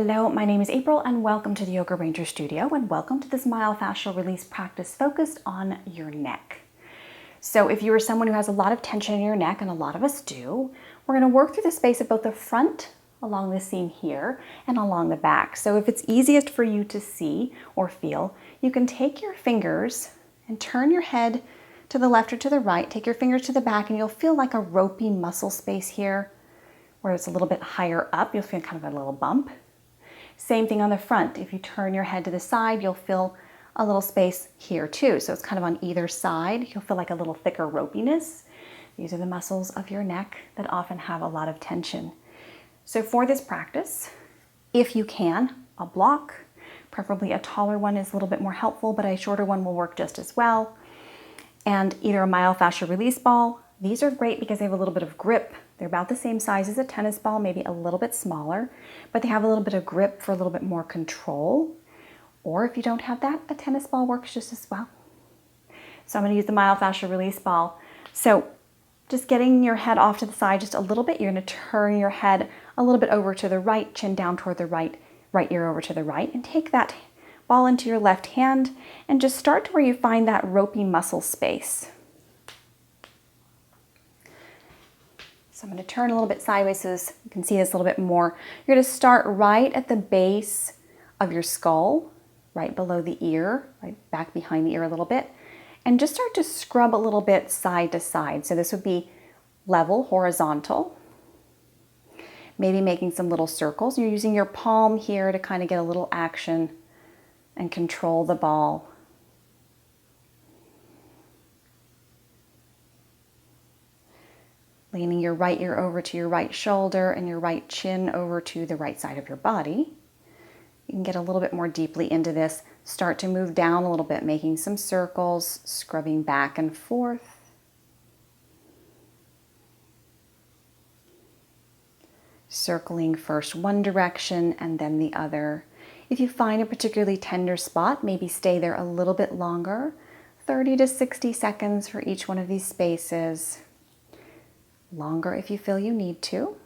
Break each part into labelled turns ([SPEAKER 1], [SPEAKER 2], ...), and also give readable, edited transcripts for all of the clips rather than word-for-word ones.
[SPEAKER 1] Hello, my name is April and welcome to the Yoga Ranger Studio and welcome to this myofascial release practice focused on your neck. So if you are someone who has a lot of tension in your neck, and a lot of us do, we're going to work through the space of both the front along the seam here and along the back. So if it's easiest for you to see or feel, you can take your fingers and turn your head to the left or to the right, take your fingers to the back, and you'll feel like a ropey muscle space here where it's a little bit higher up. You'll feel kind of a little bump. Same thing on the front. If you turn your head to the side, you'll feel a little space here too. So it's kind of on either side. You'll feel like a little thicker ropiness. These are the muscles of your neck that often have a lot of tension. So for this practice, if you can, a block, preferably a taller one is a little bit more helpful, but a shorter one will work just as well. And either a myofascial release ball. These are great because they have a little bit of grip. They're about the same size as a tennis ball, maybe a little bit smaller, but they have a little bit of grip for a little bit more control. Or if you don't have that, a tennis ball works just as well. So I'm going to use the myofascial release ball. So just getting your head off to the side just a little bit, you're going to turn your head a little bit over to the right, chin down toward the right ear over to the right, and take that ball into your left hand and just start to where you find that ropey muscle space. So I'm going to turn a little bit sideways so you can see this a little bit more. You're going to start right at the base of your skull, right below the ear, right back behind the ear a little bit, and just start to scrub a little bit side to side. So this would be level, horizontal, maybe making some little circles. You're using your palm here to kind of get a little action and control the ball. Leaning your right ear over to your right shoulder and your right chin over to the right side of your body. You can get a little bit more deeply into this. Start to move down a little bit, making some circles, scrubbing back and forth. Circling first one direction and then the other. If you find a particularly tender spot, maybe stay there a little bit longer, 30 to 60 seconds for each one of these spaces. Longer if you feel you need to.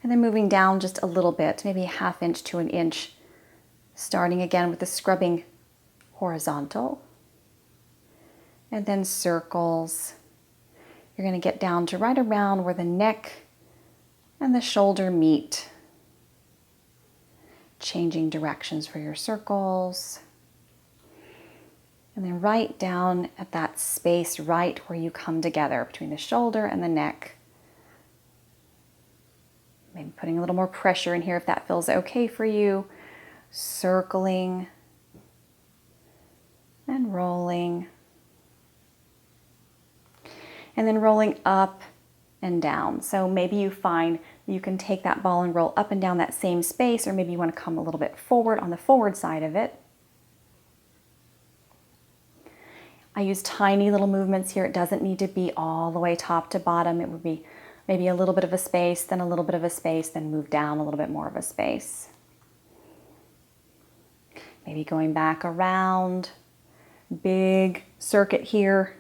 [SPEAKER 1] And then moving down just a little bit, maybe a ½ inch to an inch, starting again with the scrubbing horizontal. And then circles. You're going to get down to right around where the neck and the shoulder meet. Changing directions for your circles. And then right down at that space right where you come together between the shoulder and the neck. Maybe putting a little more pressure in here if that feels okay for you. Circling and rolling. And then rolling up and down. So maybe you find you can take that ball and roll up and down that same space, or maybe you want to come a little bit forward on the forward side of it. I use tiny little movements here. It doesn't need to be all the way top to bottom. It would be maybe a little bit of a space, then a little bit of a space, then move down a little bit more of a space. Maybe going back around, big circuit here.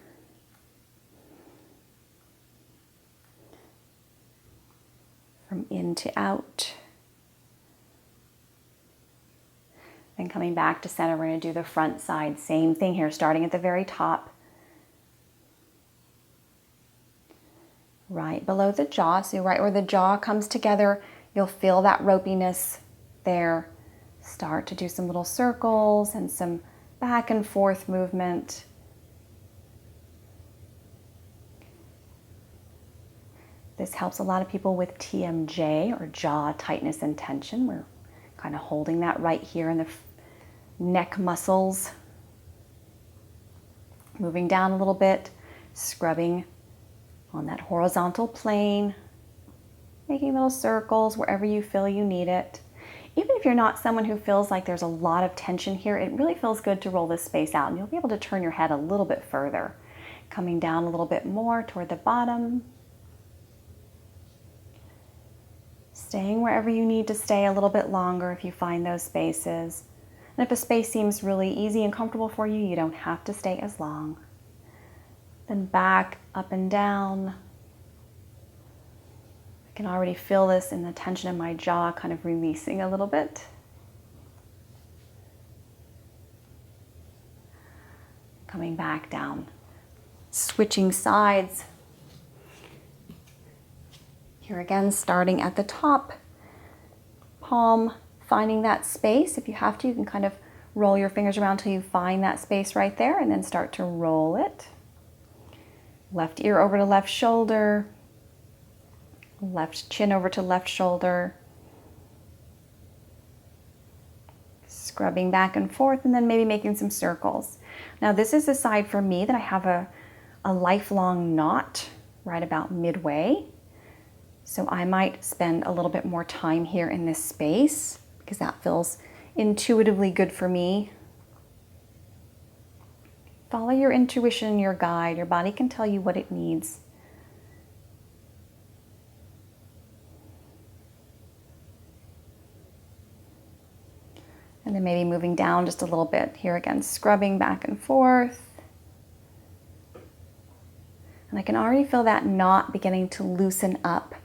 [SPEAKER 1] From in to out. And coming back to center, we're going to do the front side. Same thing here, starting at the very top. Right below the jaw, so right where the jaw comes together, you'll feel that ropiness there. Start to do some little circles and some back and forth movement. This helps a lot of people with TMJ, or jaw tightness and tension. We're kind of holding that right here in the neck muscles. Moving down a little bit, scrubbing on that horizontal plane, making little circles wherever you feel you need it. Even if you're not someone who feels like there's a lot of tension here, it really feels good to roll this space out, and you'll be able to turn your head a little bit further. Coming down a little bit more toward the bottom. Staying wherever you need to stay a little bit longer if you find those spaces. And if a space seems really easy and comfortable for you, you don't have to stay as long. Then back, up and down. I can already feel this in the tension in my jaw kind of releasing a little bit. Coming back down. Switching sides. Here again, starting at the top. Palm, finding that space. If you have to, you can kind of roll your fingers around till you find that space right there and then start to roll it. Left ear over to left shoulder. Left chin over to left shoulder. Scrubbing back and forth and then maybe making some circles. Now this is the side for me that I have a lifelong knot right about midway. So I might spend a little bit more time here in this space because that feels intuitively good for me. Follow your intuition, your guide. Your body can tell you what it needs. And then maybe moving down just a little bit. Here again, scrubbing back and forth. And I can already feel that knot beginning to loosen up.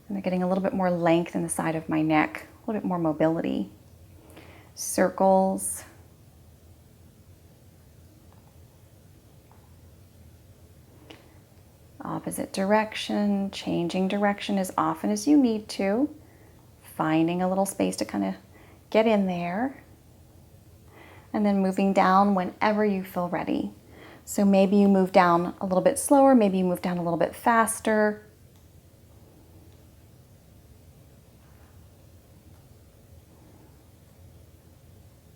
[SPEAKER 1] And they're getting a little bit more length in the side of my neck, a little bit more mobility. Circles. Opposite direction, changing direction as often as you need to. Finding a little space to kind of get in there. And then moving down whenever you feel ready. So maybe you move down a little bit slower, maybe you move down a little bit faster.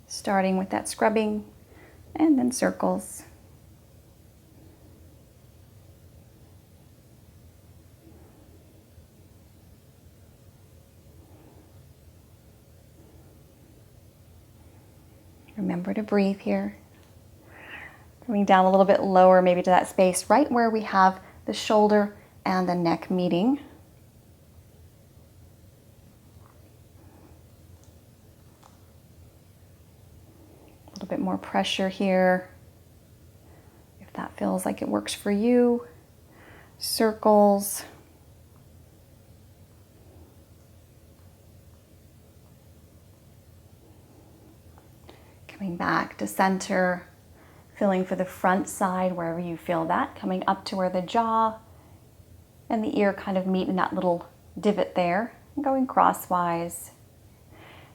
[SPEAKER 1] Starting with that scrubbing and then circles. Remember to breathe here. Coming down a little bit lower, maybe to that space right where we have the shoulder and the neck meeting. A little bit more pressure here, if that feels like it works for you. Circles. Coming back to center, feeling for the front side wherever you feel that, coming up to where the jaw and the ear kind of meet in that little divot there, and going crosswise.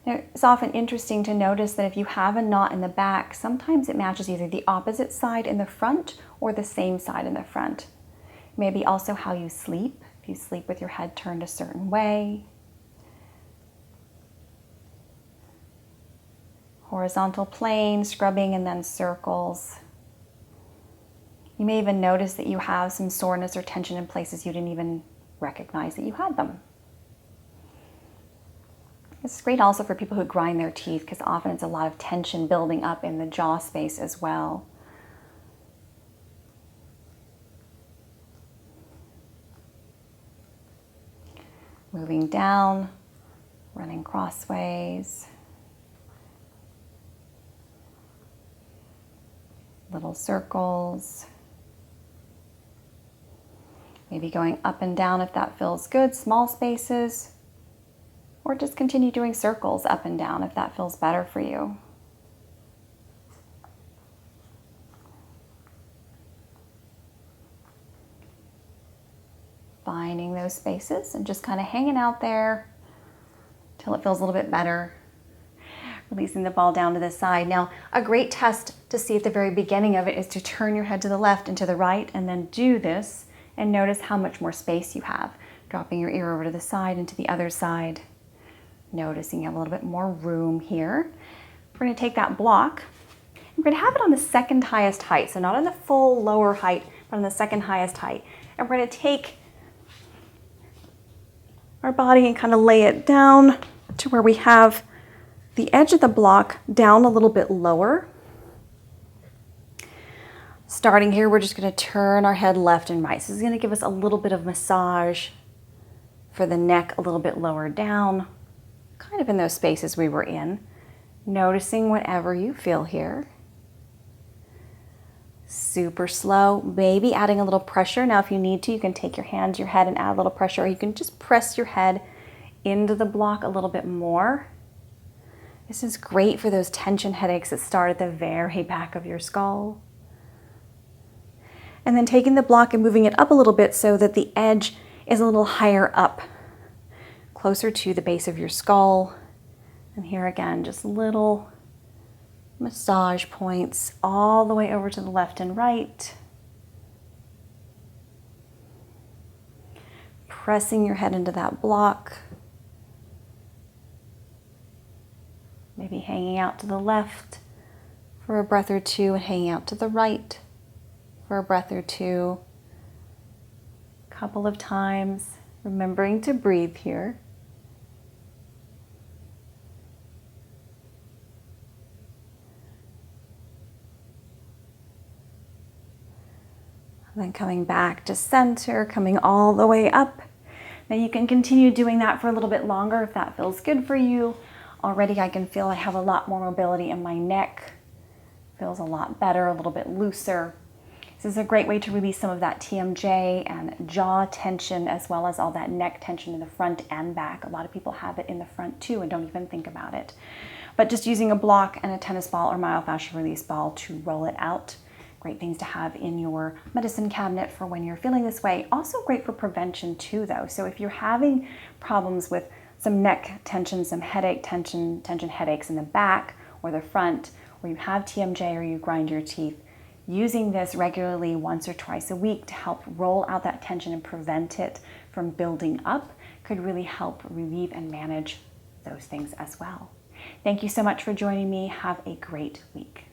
[SPEAKER 1] Now, it's often interesting to notice that if you have a knot in the back, sometimes it matches either the opposite side in the front or the same side in the front. Maybe also how you sleep, if you sleep with your head turned a certain way. Horizontal plane, scrubbing, and then circles. You may even notice that you have some soreness or tension in places you didn't even recognize that you had them. It's great also for people who grind their teeth because often it's a lot of tension building up in the jaw space as well. Moving down, running crossways. Little circles. Maybe going up and down if that feels good, small spaces. Or just continue doing circles up and down if that feels better for you. Finding those spaces and just kind of hanging out there till it feels a little bit better. Releasing the ball down to the side. Now, a great test to see at the very beginning of it is to turn your head to the left and to the right and then do this and notice how much more space you have. Dropping your ear over to the side and to the other side. Noticing you have a little bit more room here. We're going to take that block. We're going to have it on the second highest height. So not on the full lower height, but on the second highest height. And we're going to take our body and kind of lay it down to where we have the edge of the block down a little bit lower. Starting here, we're just going to turn our head left and right. So this is going to give us a little bit of massage for the neck a little bit lower down, kind of in those spaces we were in. Noticing whatever you feel here. Super slow, maybe adding a little pressure. Now, if you need to, you can take your hand to your head and add a little pressure, or you can just press your head into the block a little bit more. This is great for those tension headaches that start at the very back of your skull. And then taking the block and moving it up a little bit so that the edge is a little higher up, closer to the base of your skull. And here again, just little massage points all the way over to the left and right. Pressing your head into that block. Maybe hanging out to the left for a breath or two and hanging out to the right for a breath or two. A couple of times, remembering to breathe here. And then coming back to center, coming all the way up. Now you can continue doing that for a little bit longer if that feels good for you. Already I can feel I have a lot more mobility in my neck. Feels a lot better, a little bit looser. This is a great way to release some of that TMJ and jaw tension, as well as all that neck tension in the front and back. A lot of people have it in the front too and don't even think about it. But just using a block and a tennis ball or myofascial release ball to roll it out. Great things to have in your medicine cabinet for when you're feeling this way. Also great for prevention too, though. So if you're having problems with some neck tension, some headache tension headaches in the back or the front, or you have TMJ or you grind your teeth, using this regularly once or twice a week to help roll out that tension and prevent it from building up could really help relieve and manage those things as well. Thank you so much for joining me. Have a great week.